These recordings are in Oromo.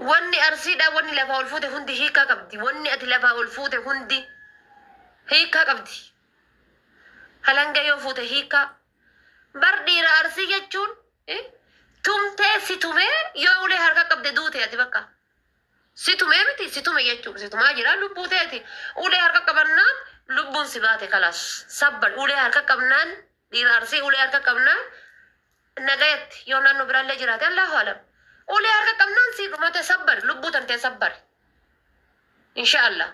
wanni arsiidha wanni lafaa ol fuute hundi hiikaa qabdi wanni ati lafaa ol fuute hundi hiikaa qabdi halanga yoo fuute hiikaa bar dhiira arsii jechuun tumtee si tumee yoo ulee harka qabde duute ati bakka si tumee miti si tume jechuun si tumaa jira lubbuu teeti ulee harka qabannaan lubbuun si baate kalaas sabban ulee harka qabnaan dhiira arsii ulee harka qabnaan nagayatti yoo naannoo biraallee jiraate allahu alam ulee harka qabnaan si dhumate sabbar lubbuu tantee sabbar inshaallah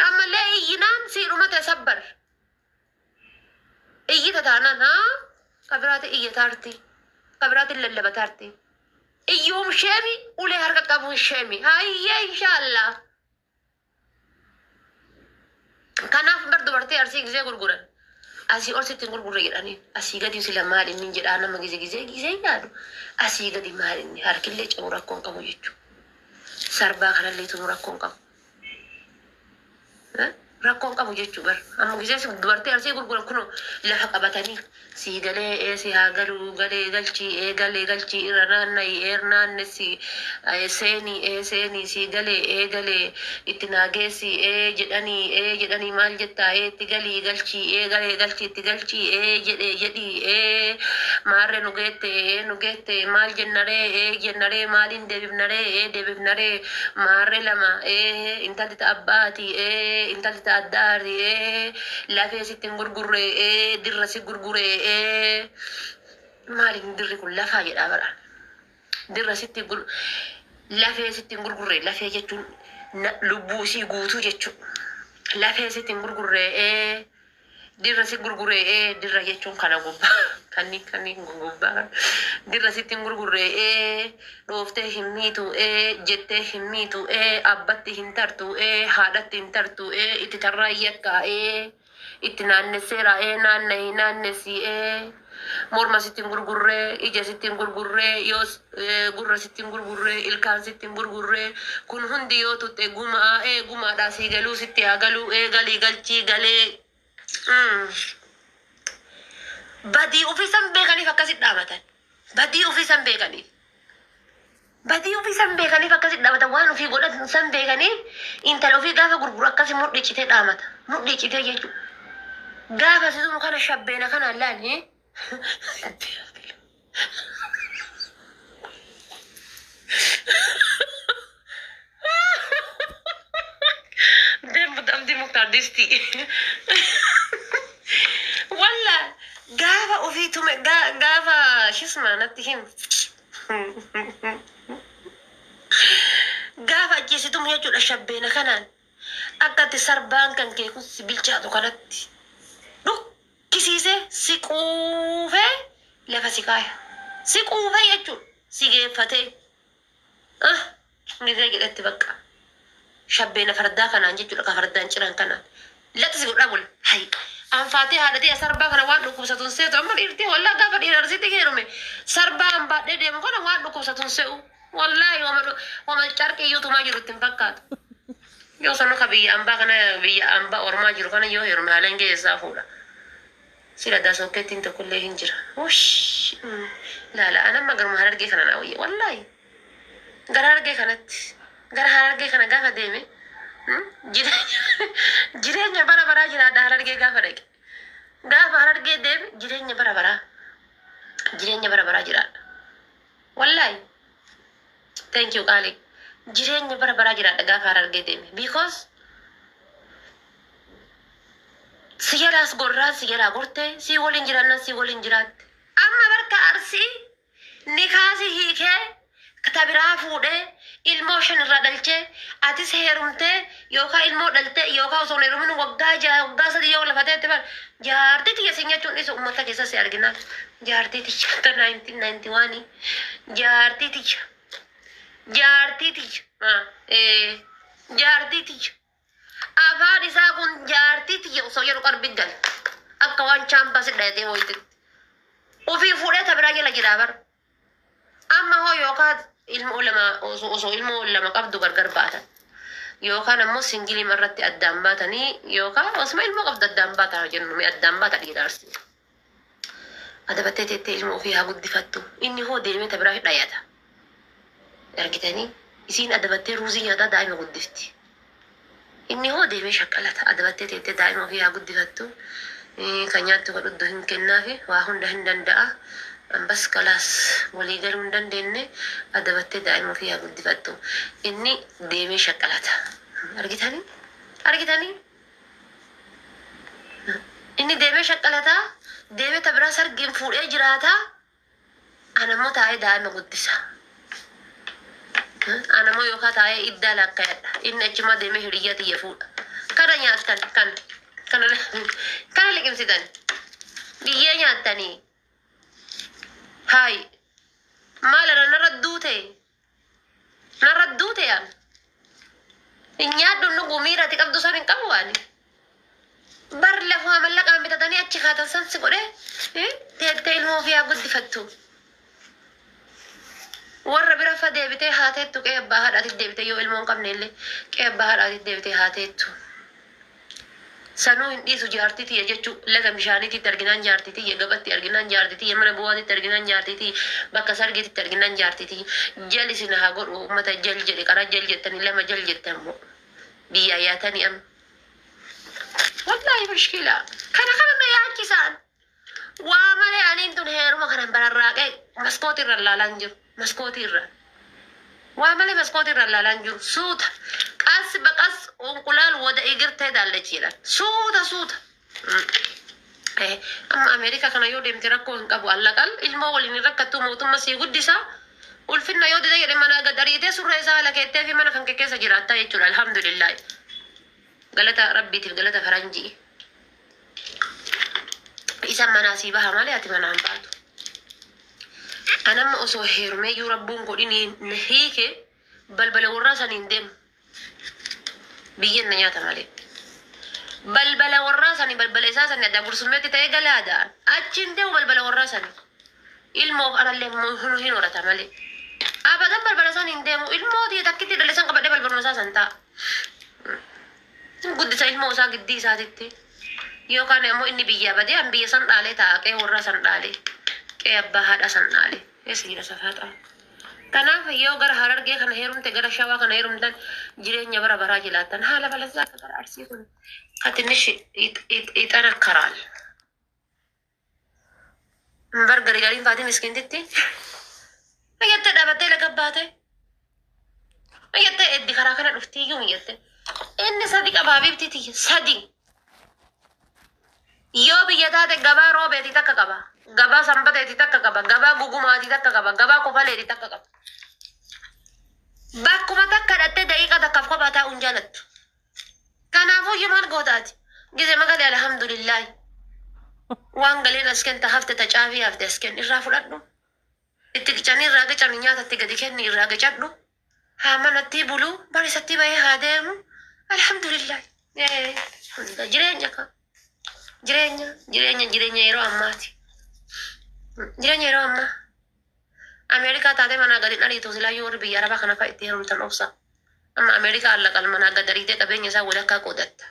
ammallee iyyinaan si dhumate sabbar iyyita taanaan kabiraati iyyataarti kabiraati lallabataarti iyyuum sheemi ulee harka qabuun sheemi hayyee inshaallah kanaaf bar dubartii arsii gisee gurguran asii ol sittiin gurgurre jedhanii asii gadi sila maal inni jedhaa nama gisee yaadu asii gadi maal inni harkillee cabu rakkoon qabu jechuu sarbaa kanallee tunu rakkoon qabu rakkoon qabu jechuu bar amma gisee dubartii arsii gurguran kuno lafa qabatanii sii galee si haa galuu galee galchii irra naanna'ii naannessi seenii sii galee itti naageessi jedhanii maal jettaa itti galii galchii galchii itti galchii jedhii maarree nu geette maal jennaree maaliin deebifnaree maarree lama intalli ta abbaati intalli ta addaari lafee sittiin gurgurre dirra si gurgure maaliin dirri kun lafaa jedhaa bara dirra sitti lafee sittiin gurgurre lafee jechuun lubbuu isii guutuu jechuun lafee sittiin gurgurre dirra si gurgure dirra jechuun kana gubbaa kanni gubbaa dirra sittiin gurgurre dhooftee hin miitu jettee hin miitu abbatti hin tartu haadhatti hin tartu itti tarraayyakkaa itti naannesseera naannesi morma sittiin gurgurre ija sittiin gurgurre yoo gurra sittiin gurgurre ilkaan sittiin gurgurre kun hundi yoo tutte gumaadhaa sii galuu sitti haa galuu galii galchii galee badii ofiisan beekaniif akkasit dhaamatan badii ofiisan akkasit dhaamatan waan ofii godhatan san beekaniif intala ofii gaafa gurguru akkasi mudhichitee dhaamata mudhichitee jechuudha. Gaafa situ kana shabbeena kana laani Dembu damdi muktar disti walla gaafa ofii tume gaafa shisma natti him gaafa ajjeesitum jechuudha shabbeena kanaan akkatti sarbaan kan kee kun si bilchaatu kanatti dhukkisiise si quufee lafa si kaaya si quufee jechuudha si geeffatee gisee jedhatti bakka shabbeena fardaa kanaan jechuudha ka fardaan ciran kanaan latti si godhaa bula hayi anfaatee haadhatee sarbaa kana waan dhukkubsatuun seetu amma dhiirtii wallaa gaafa dhiirarsiitti geerume sarbaa hambaadhee deemu kana waan dhukkubsatuun se'u wallaahi wama carqii yuutumaa jiru ittiin fakkaatu yoo sanu ka biyya ambaa kana biyya ambaa ormaa jiru kana yoo heerume haalan geessaa fuudha sila daasokkeettiin tokkollee hin jira ush laala anamma garuma harargee kana naa wayya wallaahi gara harargee kanatti gara harargee kana gaafa deeme jireenya bara baraa jiraadha harargee gaafa dhaqe gaafa harargee deeme jireenya bara baraa jiraadha wallaahi thank you qaali jireenya bara baraa jiraadha gaafa harargee deeme because si jalaas gorraa si jalaa gortee si waliin jiraannan si waliin jiraatte amma barka arsii nikaasi hiikee katabiraa fuudhee ilmoo shan irraa dhalchee atis heerumtee yookaan ilmoo dhaltee yookaan osoo heerumin waggaa sadii yoo lafateetti bar jaartii tiyya sin jechuun isa uummata keessa si arginaa jaartii tiyya ta 1991 jaartii tiyya afaan isaa kun jaartii tiyya osoo jedhu qarbii gal akka waan chaampaa si dhayatee hoyitetti ofii fuudhee tabiraa jala jiraa bar amma hoo yookaan ilmoo lama osoo ilmoo lama qabdu gargar baatan yookaan ammoo singilii irratti addaan baatanii yookaan osuma ilmoo qabdu addaan baatan jennu mi addaan baata dhiiraarsi adabattee teettee ilmoo ofii haa guddifattu inni hoo deemee tabiraa dhayata argitanii isiin adabattee ruuzii nyaataa daa'ima guddifti. Inni hoo deemee shaqqalata adabattee teettee daa'ima ofii haa guddifattu. Kan nyaattu kan dhudhu hin kennaafi waa hunda hin danda'a. Ambas kalaas walii galuu hin dandeenye adabattee daa'ima ofii haa guddifattu. Inni deemee shaqqalata. Argitanii? Argitanii? Inni deemee shaqqalataa deemee tabiraa sargiin fuudhee jiraataa. Anammoo taa'ee daa'ima guddisa. Anammoo yookaan taa'ee iddaa lakkayadha. Inni achumaa deemee hiriyyaa xiyya fuudha. Kana nyaattan kana liqimsitan biyyee nyaattanii. Hai maala narra duute aan nyaaddu nugu miirati qabdu san hin qabu waani. Bar lafuma mallaqaan bitatanii achi kaatan sansi godhee teettee ilmoo ofii haa guddifattu. Warra bira fa deebitee haateettu qe'ee abbaa haadhaatiif deebitee yoo ilmoo hin qabne illee qe'ee abbaa haadhaatiif deebitee haateettu. Sanuu hin dhiisu jaartii tiyya jechuun laga bishaaniititti arginaan jaartii tiyya gabatti arginaan jaartii tiyya mana bu'aatitti arginaan jaartii tiyya bakka sargeetitti arginaan jaartii tiyya jal isin haa godhu uummata jal jedhe karaa jal jettanii lama jal jettan immoo biyyaa yaatanii amma. Wallaahi mashkiilaa kana na yaachisaan waa malee aniin tun heeruma kanan bararraaqee maskootiirra laalaan jiru maskootiirra. Waa malee maskootiirra laalaan jiru suuta. Qas baqas onqulaal wada igirtee daallechi jedhan suuta. Amma Ameerikaa kana yoo deemte rakkoo hin qabu allaqal ilmoo waliin rakkattuu mootummaa sii guddisaa ulfinna yoo dide jedhe mana gadariitee surree isaa ala keettee fi mana kan keessa jiraattaa jechuudha. Alhamdulillah. Galata rabbiitiif galata faranjii. Isa manaa sii baha malee ati manaan baatu. Anamma osoo heerumeeyyuu rabbuun godhiniin na hiike balbala warraa saniin deemu. Biyyeen na nyaata malee. Balbala warraa sanii balbala isaa sanii adda gursummeetti ta'ee galaadhaan achiin deemu balbala warraa sanii. Ilmoof anallee hin horata malee. Abadan balbala saniin deemu ilmootii takkitti dhaleessan qabadhee balbaluma isaa san ta'a. Guddisa ilmoo isaa giddii isaatitti. Yookaan immoo inni biyyaa badee an biyya san dhaalee ta'a qe'ee warraa san dhaalee. Qe'ee abbaa haadha san dhaalee. Eesiidha safaaxaa. Kanaaf yoo gara Harargee kana heerumte gara Shawaa kana heerumtan jireenya bara baraa jiraattan haala balazaa akka gara Arsii kun katinish ixana karaal. Bar garigariin faatii miskiintitti. Ayyattee dhaabattee laga baate. Ayyattee eddi karaa kana dhuftiiyyuu miyyatte. Inni sadi qabaa bibtiti sadi. Yoo biyya taate gabaa roobeetii takka qaba. Gabaa sanbateetii takka qaba. Gabaa gugumaatii takka qaba. Gabaa kofaleetii takka qaba. Bakkuma takka dhattee daqiiqa takkaaf kophaa taa'uun jaalattu. Kanaafuu maal gootaati? Gise magalee alhamdulillahi. Waan galeen as kenta hafte tacaafii hafte as kenni irraa fudhadhu. Itti qicanii irraa qicanii nyaatatti gadi kenni irraa qicadhu. Haa manatti buluu barisatti bahee haa deemu. Alhamdulillahi. Jireenya ka. Jireenya yeroo ammaati. Jireenya yeroo ammaa. Ameerikaa taatee manaa gadi dhaliitu silaa yoo warri biyya arabaa kana fa'a itti heerumtan obsa. Amma Ameerikaa allaqal manaa gadariitee qabeenya isaa walakkaa qoodatta.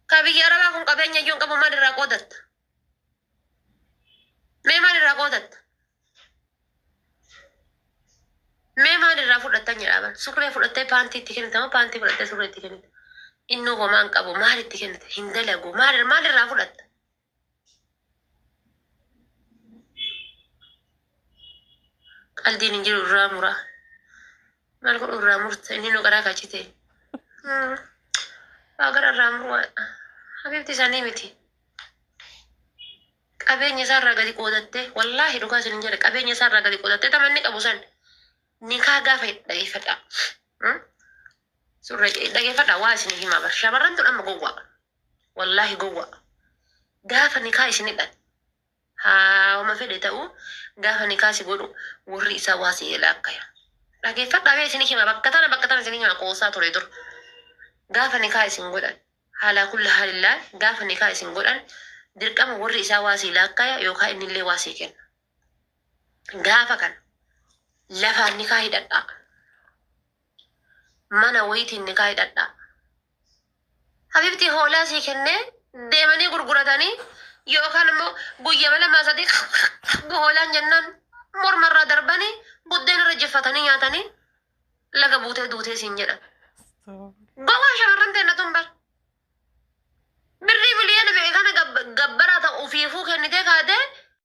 Ka biyya arabaa kun qabeenya iyyuu hin qabu maalirraa qoodatta? Mee maalirraa qoodatta? Mee maalirraa fudhattan jedhaman? Surree fudhattee paantii itti kennita moo paantii fudhattee surree itti kennita? Inni homaa hin qabu maal itti kennita? Hin dalagu maalirraa fudhatta? Qaldiin hin jiru irraa muraa. Maal godhu irraa murta inni nu garaa kachite. Waa gara irraa muruu habiibti isaanii miti. Qabeenya isaarraa gadi qoodattee wallaahi dhugaa isin hin jedhe qabeenya isaarraa gadi qoodattee tamanni qabu san nikaa gaafa dhageeffadha. Surree dhageeffadha waa isin himaa bar shamarran tun amma gowwaa. Wallaahi gowwaa. Gaafa nikaa isin hidhan. Haawama fedhe ta'uu gaafa nikaa si godhu warri isaa waa si eelaakkaya. Dhageeffadhaa bee isin hima bakka tana isin hima qoosaa ture dur. Gaafa nikaa isin godhan haalaa kulla haalillaa gaafa nikaa isin godhan dirqama warri isaa waa si laakkaya yookaan innillee waa si kenna. Gaafa kana lafaan nikaa hidhadhaa. Mana wayitiin nikaa hidhadhaa. Habiibti hoolaa si kennee deemanii gurguratanii yookaan immoo guyyaa lama sadii hoolaan jennaan mormarraa darbanii buddeena irra qopheeffatanii nyaatanii laga buutee duutee siin jedhan. Gowwaa shamarran ta'e na tumbar. Birrii biliyoona beekana gabbaraa ta'u ofiifuu kennitee kaatee